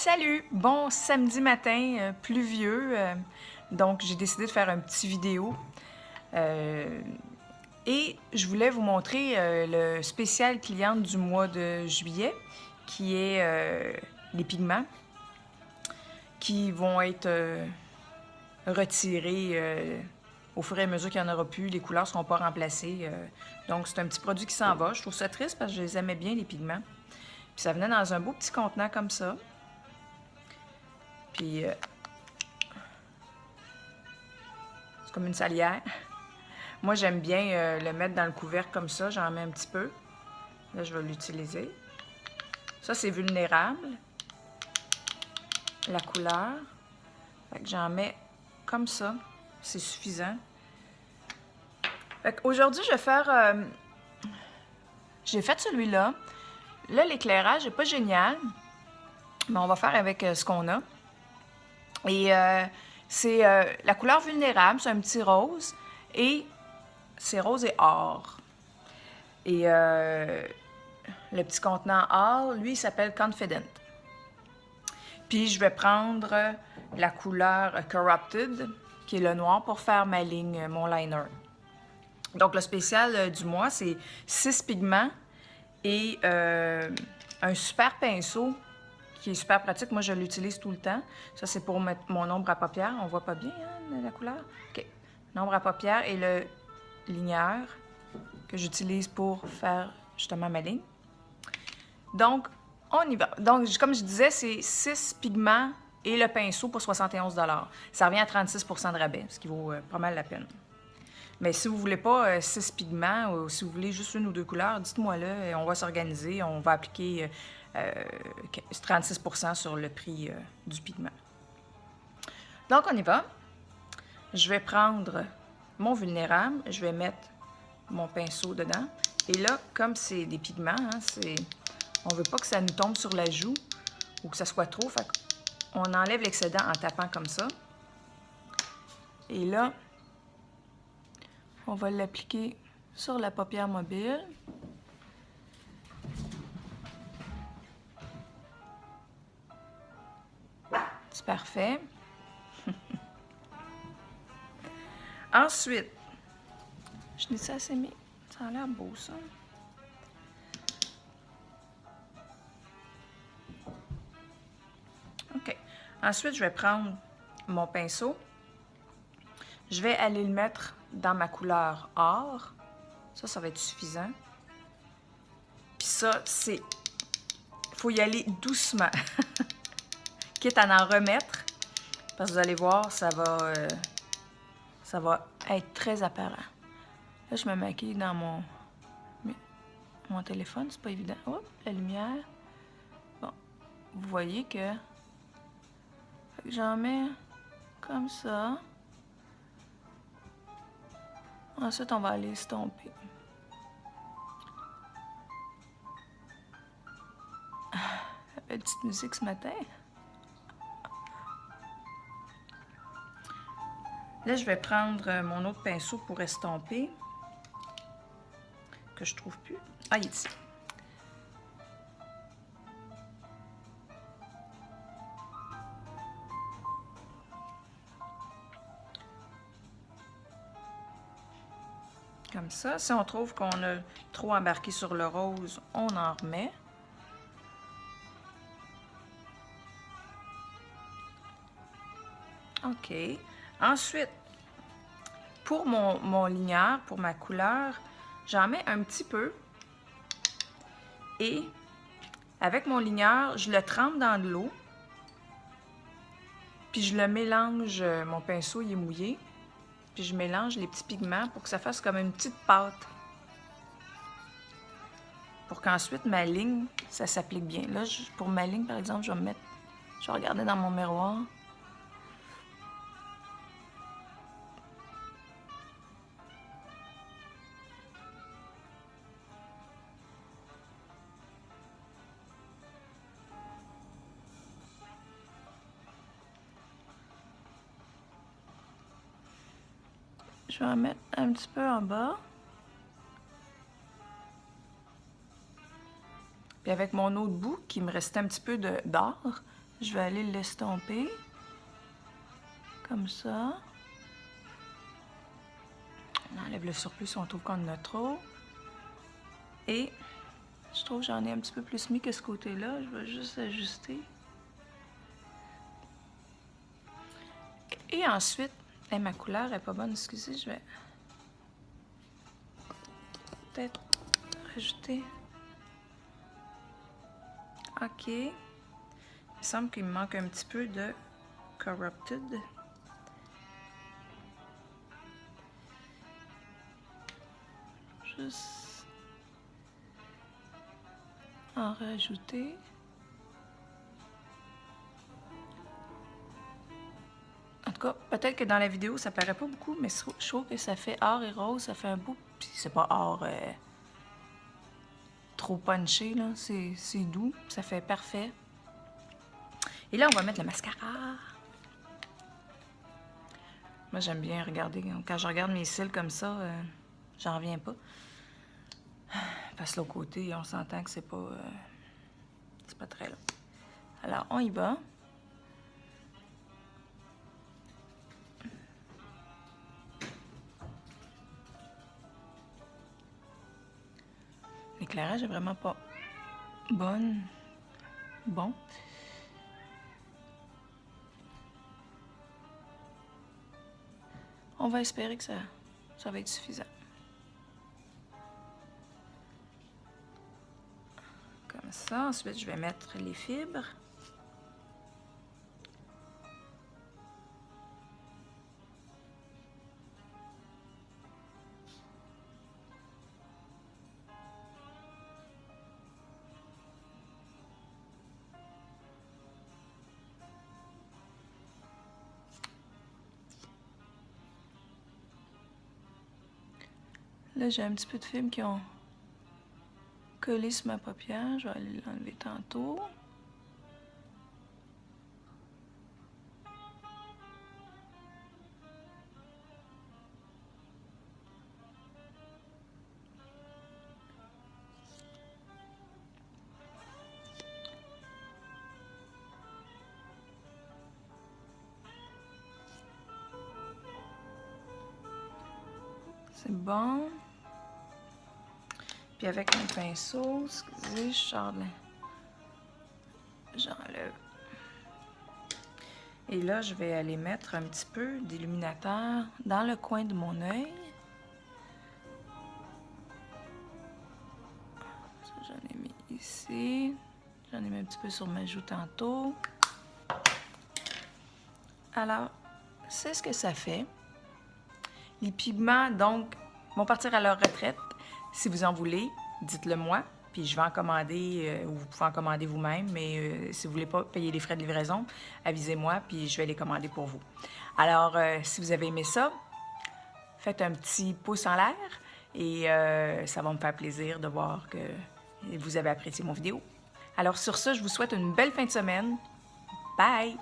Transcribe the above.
Salut! Bon samedi matin, pluvieux, donc j'ai décidé de faire un petit vidéo. Et je voulais vous montrer le spécial cliente du mois de juillet, qui est les pigments, qui vont être retirés au fur et à mesure qu'il n'y en aura plus. Les couleurs ne seront pas remplacées. Donc c'est un petit produit qui s'en va. Je trouve ça triste parce que je les aimais bien, les pigments. Puis ça venait dans un beau petit contenant comme ça. Puis, c'est comme une salière. Moi, j'aime bien le mettre dans le couvercle comme ça. J'en mets un petit peu. Là, je vais l'utiliser. Ça, c'est vulnérable. La couleur. Fait que j'en mets comme ça. C'est suffisant. Fait qu'aujourd'hui, je vais faire... J'ai fait celui-là. Là, l'éclairage n'est pas génial. Mais on va faire avec ce qu'on a. Et c'est la couleur vulnérable, c'est un petit rose, et c'est rose et or. Et le petit contenant or, lui, il s'appelle Confident. Puis je vais prendre la couleur Corrupted, qui est le noir, pour faire ma ligne, mon liner. Donc le spécial du mois, c'est 6 pigments et un super pinceau qui est super pratique. Moi, je l'utilise tout le temps. Ça, c'est pour mettre mon ombre à paupières. On voit pas bien, hein, la couleur? OK. L'ombre à paupières et le ligneur que j'utilise pour faire justement ma ligne. Donc, on y va. Donc, comme je disais, c'est 6 pigments et le pinceau pour 71 $. Ça revient à 36 % de rabais, ce qui vaut pas mal la peine. Mais si vous ne voulez pas 6 pigments ou si vous voulez juste une ou deux couleurs, dites-moi là et on va s'organiser. On va appliquer 36 % sur le prix du pigment. Donc, on y va. Je vais prendre mon vulnérable. Je vais mettre mon pinceau dedans. Et là, comme c'est des pigments, hein, on ne veut pas que ça nous tombe sur la joue ou que ça soit trop. Fait on enlève l'excédent en tapant comme ça. Et là, on va l'appliquer sur la paupière mobile. C'est parfait. Ensuite, je dis ça assez mis. Ça a l'air beau, ça. OK. Ensuite, je vais prendre mon pinceau. Je vais aller le mettre dans ma couleur or. Ça va être suffisant. Puis ça, c'est... Il faut y aller doucement. Quitte à en remettre. Parce que vous allez voir, ça va être très apparent. Là, je me maquille dans mon téléphone. C'est pas évident. Hop, la lumière. Bon, vous voyez que j'en mets comme ça. Ensuite, on va aller estomper. La petite musique ce matin. Là, je vais prendre mon autre pinceau pour estomper. Que je trouve plus. Ah, il est ici. Comme ça. Si on trouve qu'on a trop embarqué sur le rose, on en remet. OK. Ensuite, pour mon ligneur, pour ma couleur, j'en mets un petit peu. Et avec mon ligneur, je le trempe dans de l'eau. Puis je le mélange, mon pinceau il est mouillé. Puis je mélange les petits pigments pour que ça fasse comme une petite pâte. Pour qu'ensuite ma ligne, ça s'applique bien. Là, pour ma ligne, par exemple, je vais regarder dans mon miroir. Je vais en mettre un petit peu en bas. Puis avec mon autre bout, qui me restait un petit peu d'or, je vais aller l'estomper. Comme ça. On enlève le surplus si on trouve qu'on en a trop. Et je trouve que j'en ai un petit peu plus mis que ce côté-là. Je vais juste ajuster. Et ensuite, ma couleur n'est pas bonne, excusez, je vais peut-être rajouter. OK. Il me semble qu'il me manque un petit peu de Corrupted. Juste en rajouter. En tout cas, peut-être que dans la vidéo, ça paraît pas beaucoup, mais je trouve que ça fait or et rose, ça fait un beau... Puis c'est pas or trop punché, là. C'est doux, ça fait parfait. Et là, on va mettre le mascara. Moi, j'aime bien regarder. Quand je regarde mes cils comme ça, j'en reviens pas. Parce que l'autre côté, on s'entend que c'est pas très long. Alors, on y va. L'éclairage est vraiment pas bon. On va espérer que ça va être suffisant. Comme ça. Ensuite, je vais mettre les fibres. Là, j'ai un petit peu de fibres qui ont collé sur ma paupière. Je vais aller l'enlever tantôt. C'est bon. Puis avec mon pinceau, excusez, j'enlève. Et là, je vais aller mettre un petit peu d'illuminateur dans le coin de mon œil. J'en ai mis ici. J'en ai mis un petit peu sur ma joue tantôt. Alors, c'est ce que ça fait. Les pigments, donc, vont partir à leur retraite. Si vous en voulez, dites-le moi, puis je vais en commander, ou vous pouvez en commander vous-même, mais si vous ne voulez pas payer les frais de livraison, avisez-moi, puis je vais les commander pour vous. Alors, si vous avez aimé ça, faites un petit pouce en l'air, et ça va me faire plaisir de voir que vous avez apprécié mon vidéo. Alors sur ça, je vous souhaite une belle fin de semaine. Bye!